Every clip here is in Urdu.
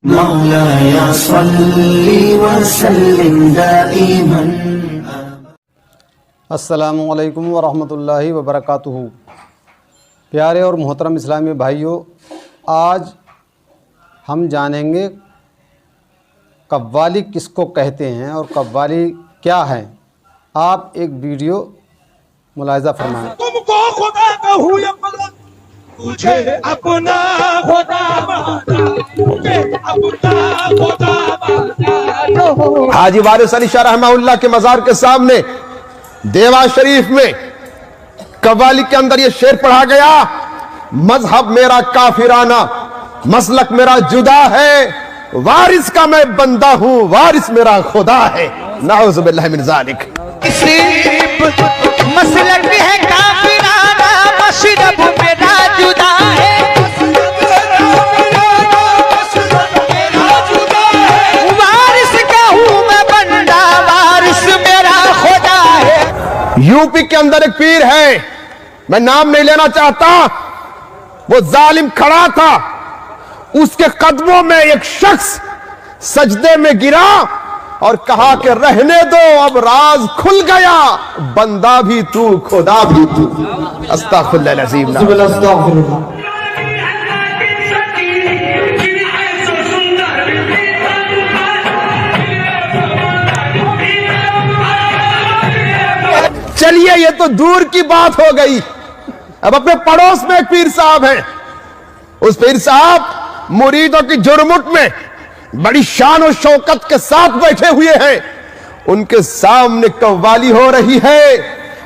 مولاي صل وسلم دائما. السلام علیکم ورحمۃ اللہ وبرکاتہ. پیارے اور محترم اسلامی بھائیوں، آج ہم جانیں گے قوالی کس کو کہتے ہیں اور قوالی کیا ہے. آپ ایک ویڈیو ملاحظہ فرمائیں. تم کو خدا کہوں یا مدد، تجھے اپنا خدا مانا، تجھے اپنا خدا مانا. حاجی وارث علی شاہ رحمہ اللہ کے مزار کے سامنے دیوا شریف میں قوالی کے اندر یہ شعر پڑھا گیا: مذہب میرا کافرانہ، مسلک میرا جدا ہے، وارث کا میں بندہ ہوں، وارث میرا خدا ہے. نعوذ باللہ من ذالک. مسلک ہے کافرانہ، مشرب میرا جدا ہے. وارث کا ہوں میں بندہ، وارث میرا خدا ہے. یو پی کے اندر ایک پیر ہے، میں نام نہیں لینا چاہتا، وہ ظالم کھڑا تھا، اس کے قدموں میں ایک شخص سجدے میں گرا اور کہا کہ رہنے دو، اب راز کھل گیا، بندہ بھی تو خدا بھی تو. استغفر اللہ العظیم. چلیے یہ تو دور کی بات ہو گئی، اب اپنے پڑوس میں ایک پیر صاحب ہیں. اس پیر صاحب مریدوں کی جرمٹ میں بڑی شان و شوکت کے ساتھ بیٹھے ہوئے ہیں. ان کے سامنے قوالی ہو رہی ہے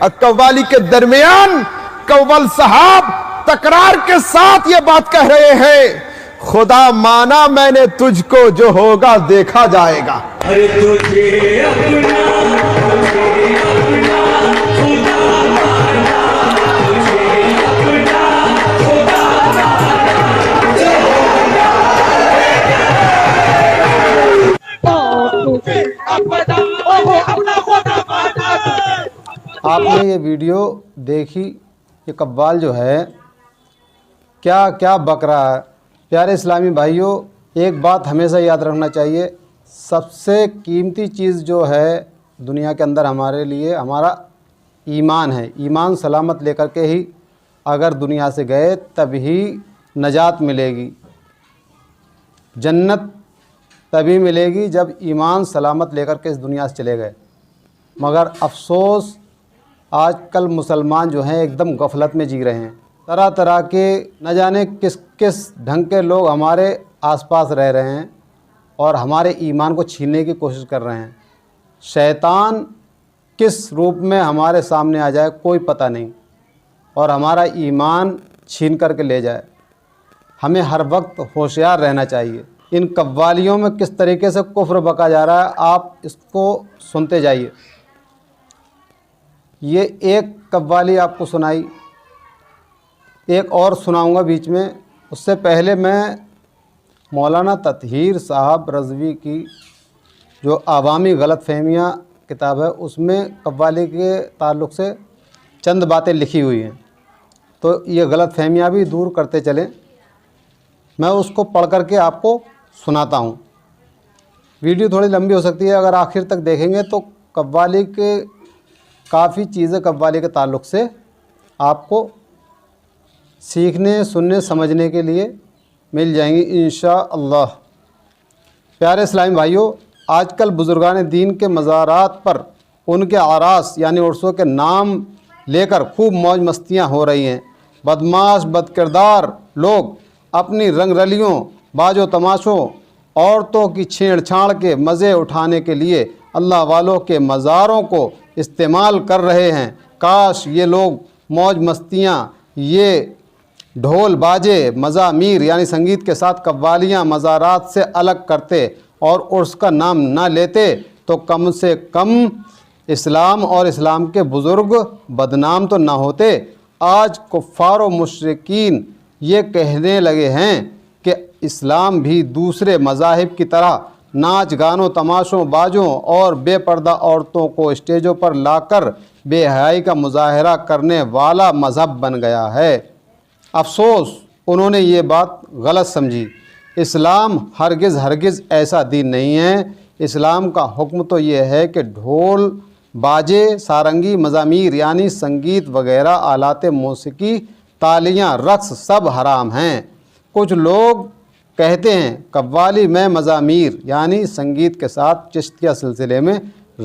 اور قوالی کے درمیان قول صاحب تکرار کے ساتھ یہ بات کہہ رہے ہیں: خدا مانا میں نے تجھ کو، جو ہوگا دیکھا جائے گا. آپ نے یہ ویڈیو دیکھی، یہ قوال جو ہے کیا بک رہا ہے. پیارے اسلامی بھائیوں، ایک بات ہمیشہ یاد رکھنا چاہیے، سب سے قیمتی چیز جو ہے دنیا کے اندر ہمارے لیے ہمارا ایمان ہے. ایمان سلامت لے کر کے ہی اگر دنیا سے گئے تب ہی نجات ملے گی، جنت تبھی ملے گی جب ایمان سلامت لے کر کے اس دنیا سے چلے گئے. مگر افسوس آج کل مسلمان جو ہیں ایک دم غفلت میں جی رہے ہیں. طرح طرح کے نہ جانے کس ڈھنگ کے لوگ ہمارے آس پاس رہ رہے ہیں اور ہمارے ایمان کو چھیننے کی کوشش کر رہے ہیں. شیطان کس روپ میں ہمارے سامنے آ جائے کوئی پتہ نہیں، اور ہمارا ایمان چھین کر کے لے جائے. ہمیں ہر وقت ہوشیار رہنا چاہیے. ان قوالیوں میں کس طریقے سے کفر بکا جا رہا ہے، آپ اس کو سنتے جائیے. یہ ایک قوالی آپ کو سنائی، ایک اور سناؤں گا بیچ میں. اس سے پہلے میں مولانا تطہیر صاحب رضوی کی جو عوامی غلط فہمیاں کتاب ہے، اس میں قوالی کے تعلق سے چند باتیں لکھی ہوئی ہیں، تو یہ غلط فہمیاں بھی دور کرتے چلیں. میں اس کو پڑھ کر کے آپ کو سناتا ہوں. ویڈیو تھوڑی لمبی ہو سکتی ہے، اگر آخر تک دیکھیں گے تو قوالی کے کافی چیزیں قوالی کے تعلق سے آپ کو سیکھنے، سننے، سمجھنے کے لیے مل جائیں گی انشاءاللہ. پیارے اسلامی بھائیوں، آج کل بزرگان دین کے مزارات پر ان کے اعراس یعنی عرسوں کے نام لے کر خوب موج مستیاں ہو رہی ہیں. بدماش بد کردار لوگ اپنی رنگ رلیوں، باج و تماشوں، عورتوں کی چھیڑ چھاڑ کے مزے اٹھانے کے لیے اللہ والوں کے مزاروں کو استعمال کر رہے ہیں. کاش یہ لوگ موج مستیاں، یہ ڈھول باجے، مزامیر یعنی سنگیت کے ساتھ قوالیاں مزارات سے الگ کرتے اور عرس کا نام نہ لیتے تو کم سے کم اسلام اور اسلام کے بزرگ بدنام تو نہ ہوتے. آج کفار و مشرکین یہ کہنے لگے ہیں کہ اسلام بھی دوسرے مذاہب کی طرح ناچ گانوں، تماشوں، باجوں اور بے پردہ عورتوں کو اسٹیجوں پر لا کر بے حیائی کا مظاہرہ کرنے والا مذہب بن گیا ہے. افسوس انہوں نے یہ بات غلط سمجھی. اسلام ہرگز ایسا دین نہیں ہے۔ اسلام کا حکم تو یہ ہے کہ ڈھول، باجے، سارنگی، مزامیر یعنی سنگیت وغیرہ آلات موسیقی، تالیاں، رقص سب حرام ہیں۔ کچھ لوگ کہتے ہیں قوالی میں مزامیر یعنی سنگیت کے ساتھ چشتیہ سلسلے میں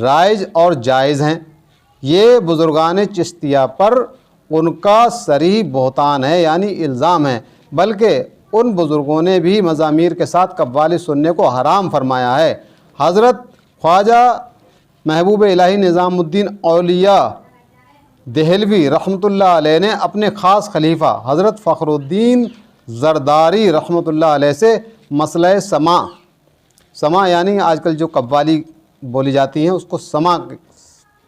رائج اور جائز ہیں۔ یہ بزرگان چشتیہ پر ان کا صریح بہتان ہے یعنی الزام ہے، بلکہ ان بزرگوں نے بھی مزامیر کے ساتھ قوالی سننے کو حرام فرمایا ہے۔ حضرت خواجہ محبوب الہی نظام الدین اولیاء دہلوی رحمۃ اللہ علیہ نے اپنے خاص خلیفہ حضرت فخر الدین زرداری رحمۃ اللہ علیہ سے مسئلہ سماع یعنی آج کل جو قوالی بولی جاتی ہیں اس کو سماع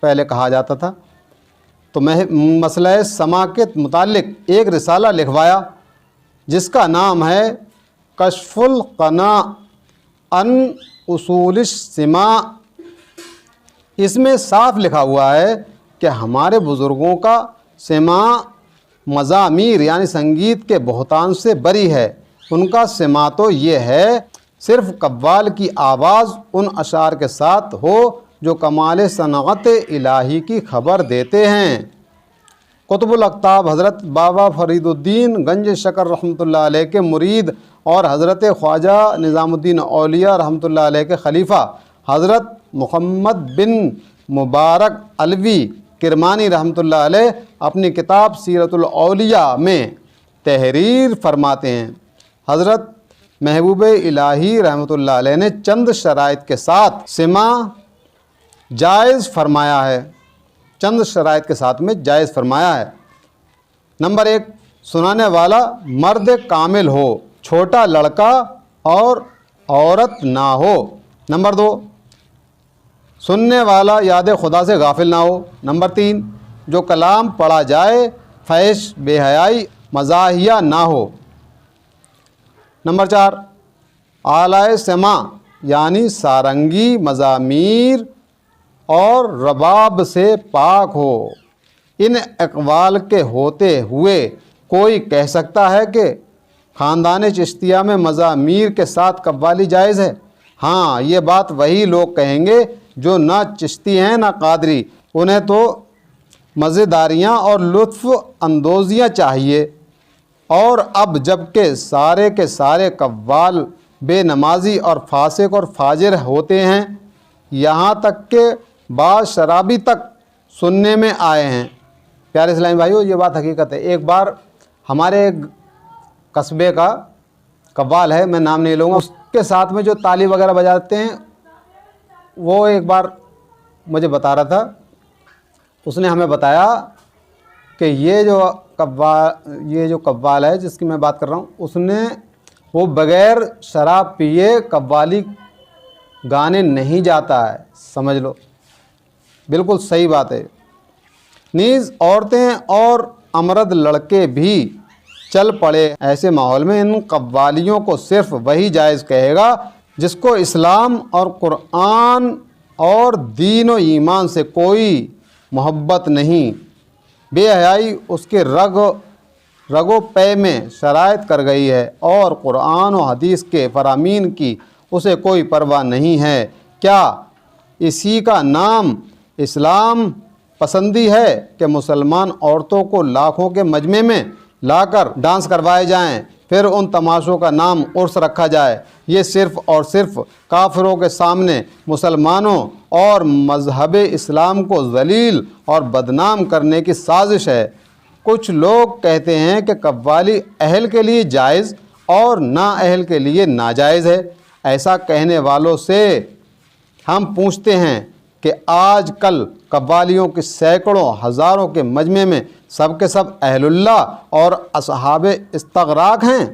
پہلے کہا جاتا تھا، تو مسئلہ سماع کے متعلق ایک رسالہ لکھوایا جس کا نام ہے کشف القناع عن اصول السماع۔ اس میں صاف لکھا ہوا ہے کہ ہمارے بزرگوں کا سماع مزامیر یعنی سنگیت کے بہتان سے بری ہے۔ ان کا سماع تو یہ ہے صرف قوال کی آواز ان اشعار کے ساتھ ہو جو کمال صنعت الہی کی خبر دیتے ہیں۔ قطب الاقطاب حضرت بابا فرید الدین گنج شکر رحمۃ اللہ علیہ کے مرید اور حضرت خواجہ نظام الدین اولیاء رحمۃ اللہ علیہ کے خلیفہ حضرت محمد بن مبارک علوی کرمانی رحمۃ اللہ علیہ اپنی کتاب سیرت الاولیاء میں تحریر فرماتے ہیں۔ حضرت محبوب الہی رحمۃ اللہ علیہ نے چند شرائط کے ساتھ سماع جائز فرمایا ہے، چند شرائط کے ساتھ میں جائز فرمایا ہے۔ نمبر 1، سنانے والا مرد کامل ہو، چھوٹا لڑکا اور عورت نہ ہو۔ نمبر 2، سننے والا یاد خدا سے غافل نہ ہو۔ نمبر 3، جو کلام پڑھا جائے فحش، بے حیائی، مزاحیہ نہ ہو۔ نمبر 4، آلائے سماع یعنی سارنگی، مزامیر اور رباب سے پاک ہو۔ ان اقوال کے ہوتے ہوئے کوئی کہہ سکتا ہے کہ خاندان چشتیہ میں مزامیر کے ساتھ قوالی جائز ہے؟ ہاں، یہ بات وہی لوگ کہیں گے جو نہ چشتی ہیں نہ قادری، انہیں تو مزیداریاں اور لطف اندوزیاں چاہیے۔ اور اب جب کہ سارے کے سارے قوال بے نمازی اور فاسق اور فاجر ہوتے ہیں، یہاں تک کہ بعض شرابی تک سننے میں آئے ہیں۔ پیارے اسلامی بھائیو، یہ بات حقیقت ہے۔ ایک بار ہمارے ایک قصبے کا قوال ہے، میں نام نہیں لوں گا، اس کے ساتھ میں جو تالی وغیرہ بجاتے ہیں وہ ایک بار مجھے بتا رہا تھا، اس نے ہمیں بتایا کہ یہ جو قوال ہے جس کی میں بات کر رہا ہوں، اس نے وہ بغیر شراب پیے قوالی گانے نہیں جاتا ہے۔ سمجھ لو، بالکل صحیح بات ہے۔ نیز عورتیں اور امرد لڑکے بھی چل پڑے ایسے ماحول میں ان قوالیوں کو صرف وہی جائز کہے گا جس کو اسلام اور قرآن اور دین و ایمان سے کوئی محبت نہیں۔ بے حیائی اس کے رگ و پے میں شرائط کر گئی ہے اور قرآن و حدیث کے فرامین کی اسے کوئی پرواہ نہیں ہے۔ کیا اسی کا نام اسلام پسندی ہے کہ مسلمان عورتوں کو لاکھوں کے مجمع میں لا کر ڈانس کروائے جائیں، پھر ان تماشوں کا نام عرس رکھا جائے؟ یہ صرف اور صرف کافروں کے سامنے مسلمانوں اور مذہب اسلام کو ذلیل اور بدنام کرنے کی سازش ہے۔ کچھ لوگ کہتے ہیں کہ قوالی اہل کے لیے جائز اور نا اہل کے لیے ناجائز ہے۔ ایسا کہنے والوں سے ہم پوچھتے ہیں کہ آج کل قوالیوں کے سینکڑوں ہزاروں کے مجمع میں سب کے سب اہل اللہ اور اصحاب استغراق ہیں،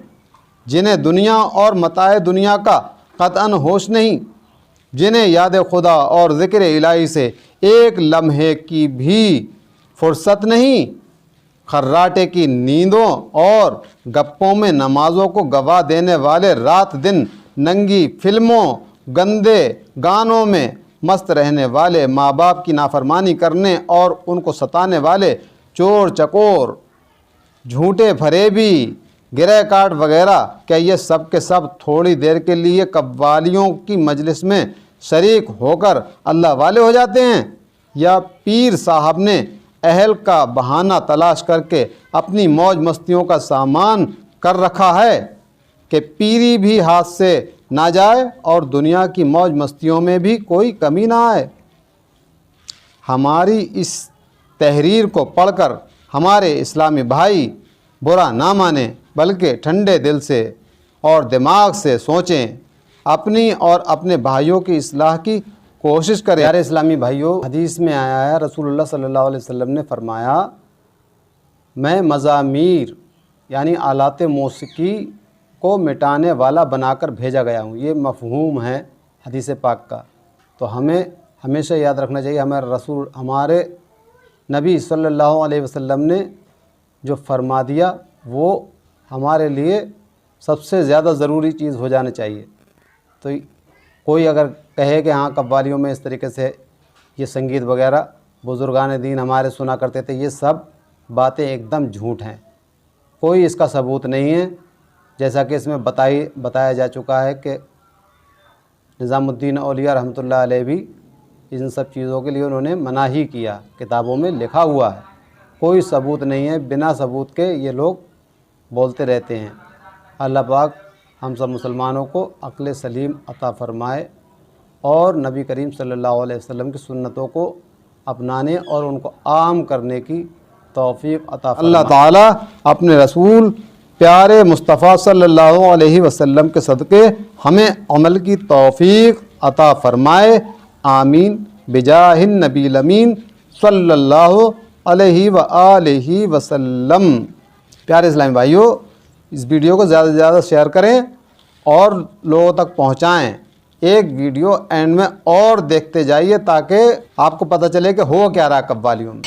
جنہیں دنیا اور متاع دنیا کا قطعاً ہوش نہیں، جنہیں یاد خدا اور ذکر الہی سے ایک لمحے کی بھی فرصت نہیں، خراٹے کی نیندوں اور گپوں میں نمازوں کو گوا دینے والے، رات دن ننگی فلموں، گندے گانوں میں مست رہنے والے، ماں باپ کی نافرمانی کرنے اور ان کو ستانے والے، چور چکور، جھوٹے فریبی، گرہ کاٹ وغیرہ، کیا یہ سب کے سب تھوڑی دیر کے لیے قوالیوں کی مجلس میں شریک ہو کر اللہ والے ہو جاتے ہیں؟ یا پیر صاحب نے اہل کا بہانہ تلاش کر کے اپنی موج مستیوں کا سامان کر رکھا ہے کہ پیری بھی ہاتھ سے نہ جائے اور دنیا کی موج مستیوں میں بھی کوئی کمی نہ آئے؟ ہماری اس تحریر کو پڑھ کر ہمارے اسلامی بھائی برا نہ مانیں، بلکہ ٹھنڈے دل سے اور دماغ سے سوچیں، اپنی اور اپنے بھائیوں کی اصلاح کی کوشش کریں۔ پیارے اسلامی بھائیوں، حدیث میں آیا ہے، رسول اللہ صلی اللہ علیہ وسلم نے فرمایا، میں مزامیر یعنی آلات موسیقی کو مٹانے والا بنا کر بھیجا گیا ہوں۔ یہ مفہوم ہے حدیث پاک کا، تو ہمیں ہمیشہ یاد رکھنا چاہیے، ہمارے نبی صلی اللہ علیہ وسلم نے جو فرما دیا وہ ہمارے لیے سب سے زیادہ ضروری چیز ہو جانا چاہیے۔ تو کوئی اگر کہے کہ ہاں قوالیوں میں اس طریقے سے یہ سنگیت وغیرہ بزرگان دین ہمارے سنا کرتے تھے، یہ سب باتیں ایک دم جھوٹ ہیں، کوئی اس کا ثبوت نہیں ہے۔ جیسا کہ اس میں بتایا جا چکا ہے کہ نظام الدین اولیاء رحمۃ اللہ علیہ بھی ان سب چیزوں کے لیے انہوں نے منع ہی کیا، کتابوں میں لکھا ہوا ہے، کوئی ثبوت نہیں ہے، بنا ثبوت کے یہ لوگ بولتے رہتے ہیں۔ اللہ پاک ہم سب مسلمانوں کو عقل سلیم عطا فرمائے اور نبی کریم صلی اللہ علیہ وسلم کی سنتوں کو اپنانے اور ان کو عام کرنے کی توفیق عطا فرمائے۔ اللہ تعالیٰ اپنے رسول پیارے مصطفیٰ صلی اللہ علیہ وسلم کے صدقے ہمیں عمل کی توفیق عطا فرمائے، آمین بجاہ النبی الامین صلی اللہ علیہ وآلہ وسلم۔ پیارے اسلامی بھائیوں، اس ویڈیو کو زیادہ سے زیادہ شیئر کریں اور لوگوں تک پہنچائیں۔ ایک ویڈیو اینڈ میں اور دیکھتے جائیے تاکہ آپ کو پتہ چلے کہ ہو کیا رہا ہے قوالیوں میں۔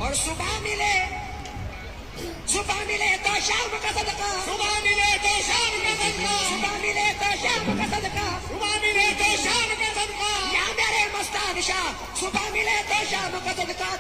اور صبح ملے تو شام کا صدقہ، صبح ملے تو شام کا صدقہ، صبح ملے تو شام کا صدقہ، صبح ملے تو شام کا صدقہ، یا میرے مستان شاہ، صبح ملے تو شام کا صدقہ،